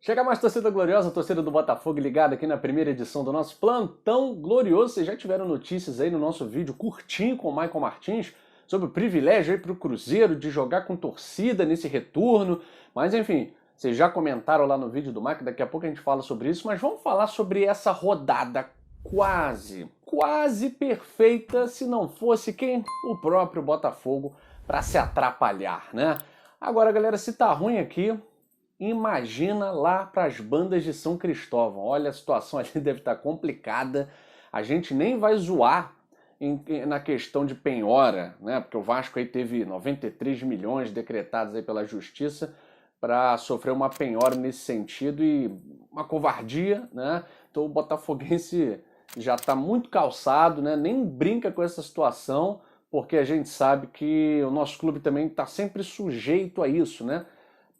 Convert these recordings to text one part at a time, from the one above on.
Chega mais, torcida gloriosa, torcida do Botafogo ligada aqui na primeira edição do nosso Plantão Glorioso. Vocês já tiveram notícias aí no nosso vídeo curtinho com o Maicon Martins sobre o privilégio aí para o Cruzeiro de jogar com torcida nesse retorno. Mas enfim, vocês já comentaram lá no vídeo do Maicon, daqui a pouco a gente fala sobre isso. Mas vamos falar sobre essa rodada quase perfeita, se não fosse quem? O próprio Botafogo, para se atrapalhar, né? Agora, galera, se tá ruim aqui, imagina lá para as bandas de São Cristóvão. Olha, a situação ali deve estar complicada. A gente nem vai zoar na questão de penhora, né? Porque o Vasco aí teve 93 milhões decretados aí pela Justiça para sofrer uma penhora nesse sentido e uma covardia, né? Então o botafoguense já está muito calçado, né? Nem brinca com essa situação, porque a gente sabe que o nosso clube também está sempre sujeito a isso, né?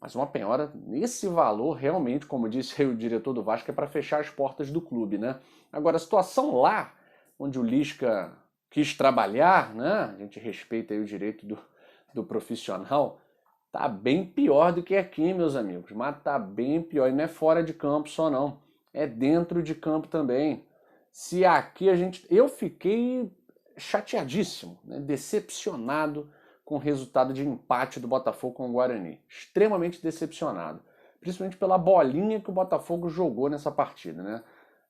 Mas uma penhora nesse valor, realmente, como disse o diretor do Vasco, é para fechar as portas do clube, né? Agora, a situação lá, onde o Lisca quis trabalhar, né? A gente respeita aí o direito do profissional, tá bem pior do que aqui, meus amigos. Mas tá bem pior. E não é fora de campo só, não. É dentro de campo também. Se aqui eu fiquei chateadíssimo, né? Decepcionado com o resultado de empate do Botafogo com o Guarani. Extremamente decepcionado. Principalmente pela bolinha que o Botafogo jogou nessa partida, né?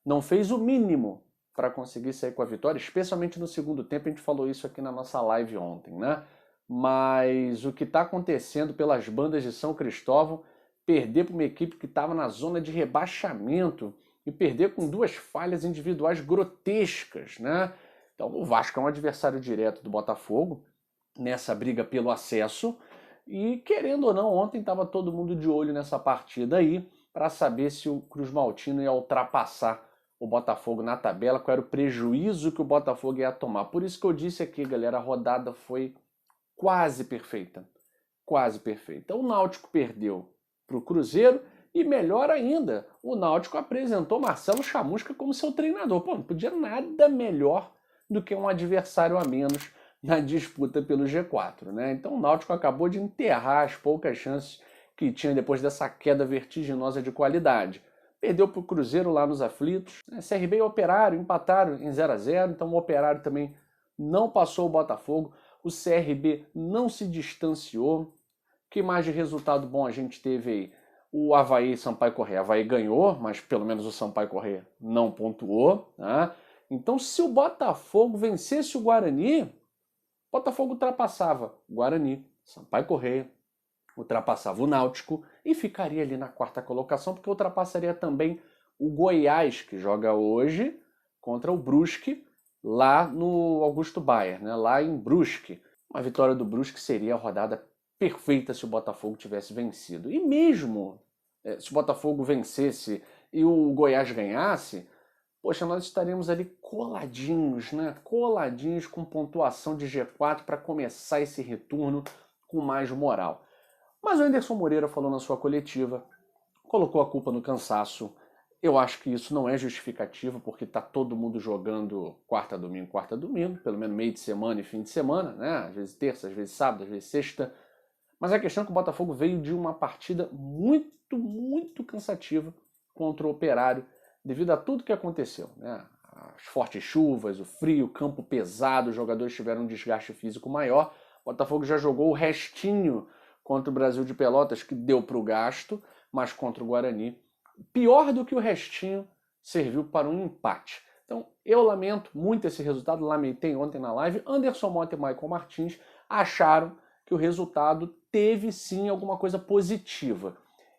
Não fez o mínimo para conseguir sair com a vitória, especialmente no segundo tempo. A gente falou isso aqui na nossa live ontem, né? Mas o que está acontecendo pelas bandas de São Cristóvão, perder para uma equipe que estava na zona de rebaixamento e perder com duas falhas individuais grotescas, né? Então o Vasco é um adversário direto do Botafogo nessa briga pelo acesso e, querendo ou não, ontem estava todo mundo de olho nessa partida aí para saber se o Cruz Maltino ia ultrapassar o Botafogo na tabela, qual era o prejuízo que o Botafogo ia tomar. Por isso que eu disse aqui, galera, a rodada foi quase perfeita. Quase perfeita. O Náutico perdeu para o Cruzeiro e, melhor ainda, o Náutico apresentou Marcelo Chamusca como seu treinador. Pô, não podia nada melhor do que um adversário a menos na disputa pelo G4, né? Então o Náutico acabou de enterrar as poucas chances que tinha depois dessa queda vertiginosa de qualidade. Perdeu para o Cruzeiro lá nos aflitos, né? CRB e Operário empataram em 0-0, então o Operário também não passou o Botafogo, o CRB não se distanciou. Que mais de resultado bom a gente teve aí? O Avaí e Sampaio Corrêa. Avaí ganhou, mas pelo menos o Sampaio Corrêa não pontuou, né? Então se o Botafogo vencesse o Guarani, Botafogo ultrapassava o Guarani, Sampaio Corrêa, ultrapassava o Náutico e ficaria ali na quarta colocação, porque ultrapassaria também o Goiás, que joga hoje contra o Brusque, lá no Augusto Baier, né? Lá em Brusque. Uma vitória do Brusque seria a rodada perfeita se o Botafogo tivesse vencido. E mesmo se o Botafogo vencesse e o Goiás ganhasse, poxa, nós estaríamos ali coladinhos, né? Coladinhos com pontuação de G4 para começar esse retorno com mais moral. Mas o Anderson Moreira falou na sua coletiva, colocou a culpa no cansaço. Eu acho que isso não é justificativo, porque tá todo mundo jogando quarta, domingo, pelo menos meio de semana e fim de semana, né? Às vezes terça, às vezes sábado, às vezes sexta. Mas a questão é que o Botafogo veio de uma partida muito cansativa contra o Operário, devido a tudo que aconteceu, né? As fortes chuvas, o frio, o campo pesado, os jogadores tiveram um desgaste físico maior. O Botafogo já jogou o restinho contra o Brasil de Pelotas, que deu para o gasto, mas contra o Guarani, pior do que o restinho, serviu para um empate. Então, eu lamento muito esse resultado, lamentei ontem na live. Anderson Mota e Maicon Martins acharam que o resultado teve sim alguma coisa positiva.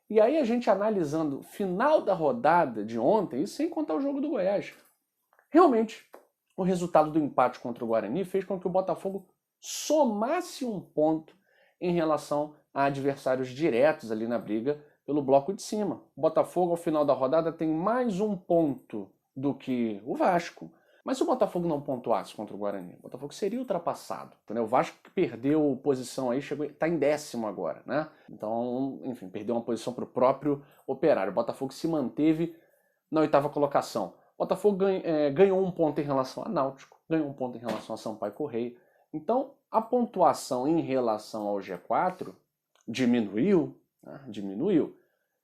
E aí a gente analisando o final da rodada de ontem, isso sem contar o jogo do Goiás, realmente o resultado do empate contra o Guarani fez com que o Botafogo somasse um ponto em relação a adversários diretos ali na briga pelo bloco de cima. O Botafogo, ao final da rodada, tem mais um ponto do que o Vasco. Mas se o Botafogo não pontuasse contra o Guarani, o Botafogo seria ultrapassado. Entendeu? O Vasco que perdeu posição aí, está em 10º agora, né? Então, enfim, perdeu uma posição para o próprio Operário. O Botafogo se manteve na 8ª colocação. O Botafogo ganhou um ponto em relação a Náutico, ganhou um ponto em relação a Sampaio Corrêa. Então, a pontuação em relação ao G4 diminuiu, né? Diminuiu.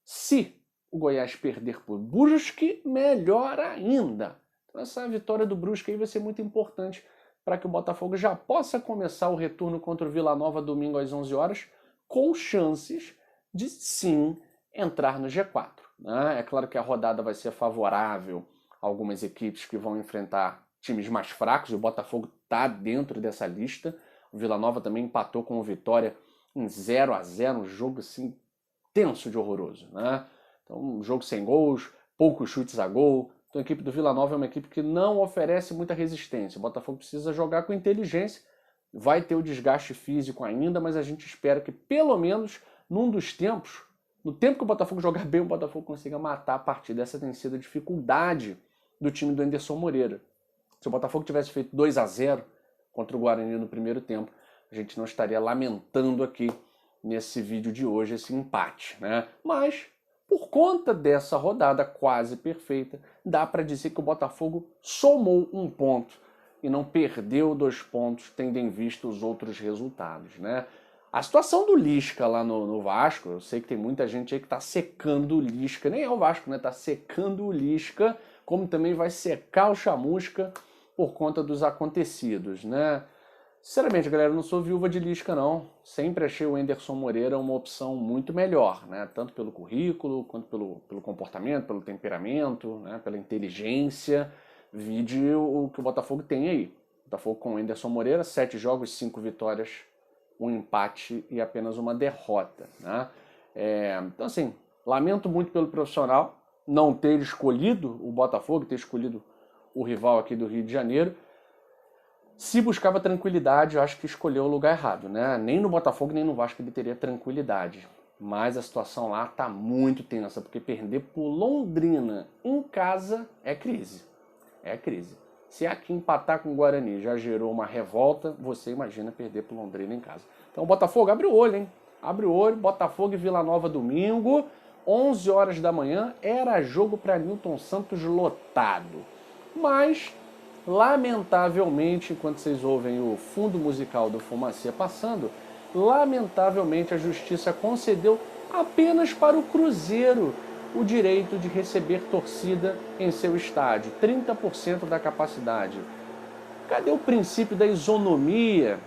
Se o Goiás perder por Brusque, melhor ainda. Então essa vitória do Brusque aí vai ser muito importante para que o Botafogo já possa começar o retorno contra o Vila Nova domingo às 11 horas, com chances de sim entrar no G4. Né? É claro que a rodada vai ser favorável a algumas equipes que vão enfrentar times mais fracos, e o Botafogo está dentro dessa lista. O Vila Nova também empatou com o Vitória em 0-0, um jogo assim tenso de horroroso, né? Então, um jogo sem gols, poucos chutes a gol. Então a equipe do Vila Nova é uma equipe que não oferece muita resistência. O Botafogo precisa jogar com inteligência, vai ter o desgaste físico ainda, mas a gente espera que pelo menos num dos tempos, no tempo que o Botafogo jogar bem, o Botafogo consiga matar a partida. Essa tem sido a dificuldade do time do Anderson Moreira. Se o Botafogo tivesse feito 2-0 contra o Guarani no primeiro tempo, a gente não estaria lamentando aqui nesse vídeo de hoje esse empate, né? Mas, por conta dessa rodada quase perfeita, dá para dizer que o Botafogo somou um ponto e não perdeu 2 pontos, tendo em vista os outros resultados, né? A situação do Lisca lá no Vasco, eu sei que tem muita gente aí que tá secando o Lisca, nem é o Vasco, né? Tá secando o Lisca, como também vai secar o Chamusca por conta dos acontecidos, né? Sinceramente, galera, eu não sou viúva de Lisca, não. Sempre achei o Anderson Moreira uma opção muito melhor, né? Tanto pelo currículo, quanto pelo comportamento, pelo temperamento, né? Pela inteligência. Vide o que o Botafogo tem aí. O Botafogo com o Anderson Moreira, 7 jogos, 5 vitórias, 1 empate e apenas uma derrota, né? Então, assim, lamento muito pelo profissional não ter escolhido o Botafogo, ter escolhido o rival aqui do Rio de Janeiro. Se buscava tranquilidade, eu acho que escolheu o lugar errado, né? Nem no Botafogo, nem no Vasco ele teria tranquilidade. Mas a situação lá tá muito tensa, porque perder por Londrina em casa é crise. É crise. Se aqui empatar com o Guarani já gerou uma revolta, você imagina perder por Londrina em casa. Então o Botafogo, abre o olho, hein? Abre o olho, Botafogo e Vila Nova domingo, 11 horas da manhã, era jogo para Newton Santos lotado. Mas, lamentavelmente, enquanto vocês ouvem o fundo musical do Fumacia passando, lamentavelmente a Justiça concedeu apenas para o Cruzeiro o direito de receber torcida em seu estádio, 30% da capacidade. Cadê o princípio da isonomia,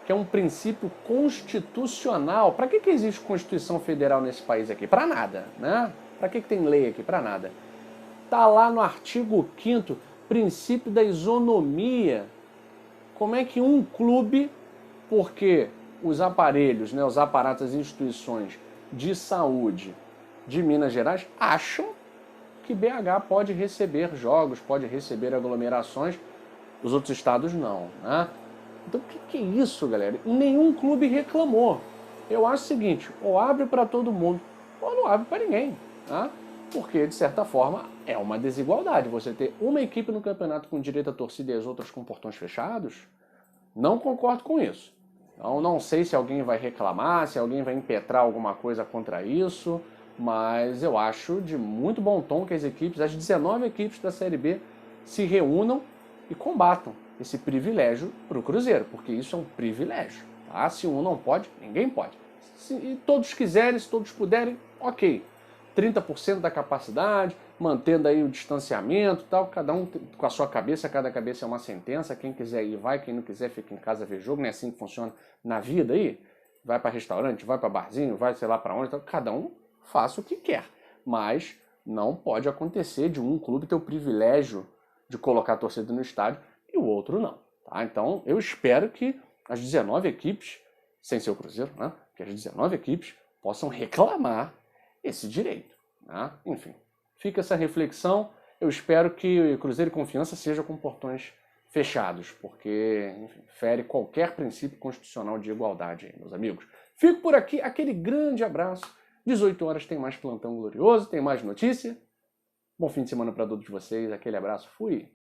que é um princípio constitucional? Para que existe Constituição Federal nesse país aqui? Para nada, né? Para que tem lei aqui? Para nada. Tá lá no artigo 5º, princípio da isonomia. Como é que um clube, porque os aparelhos, né, os aparatos, as instituições de saúde de Minas Gerais acham que BH pode receber jogos, pode receber aglomerações, os outros estados não, né? Então o que é isso, galera? Nenhum clube reclamou. Eu acho o seguinte, ou abre para todo mundo, ou não abre para ninguém, né? Porque, de certa forma, é uma desigualdade. Você ter uma equipe no campeonato com direito à torcida e as outras com portões fechados, não concordo com isso. Então, não sei se alguém vai reclamar, se alguém vai impetrar alguma coisa contra isso, mas eu acho de muito bom tom que as 19 equipes da Série B, se reúnam e combatam esse privilégio para o Cruzeiro, porque isso é um privilégio. Tá? Se um não pode, ninguém pode. Se todos quiserem, se todos puderem, ok. 30% da capacidade, mantendo aí o distanciamento e tal, cada um com a sua cabeça, cada cabeça é uma sentença, quem quiser ir vai, quem não quiser fica em casa ver jogo, não é assim que funciona na vida aí? Vai para restaurante, vai para barzinho, vai sei lá para onde, então, cada um faça o que quer, mas não pode acontecer de um clube ter o privilégio de colocar a torcida no estádio e o outro não, tá? Então eu espero que as 19 equipes, sem ser o Cruzeiro, né, que as 19 equipes possam reclamar esse direito, né? Enfim, fica essa reflexão. Eu espero que Cruzeiro e Confiança seja com portões fechados, porque enfim, fere qualquer princípio constitucional de igualdade, meus amigos. Fico por aqui, aquele grande abraço. 18 horas tem mais Plantão Glorioso, tem mais notícia. Bom fim de semana para todos vocês, aquele abraço, fui!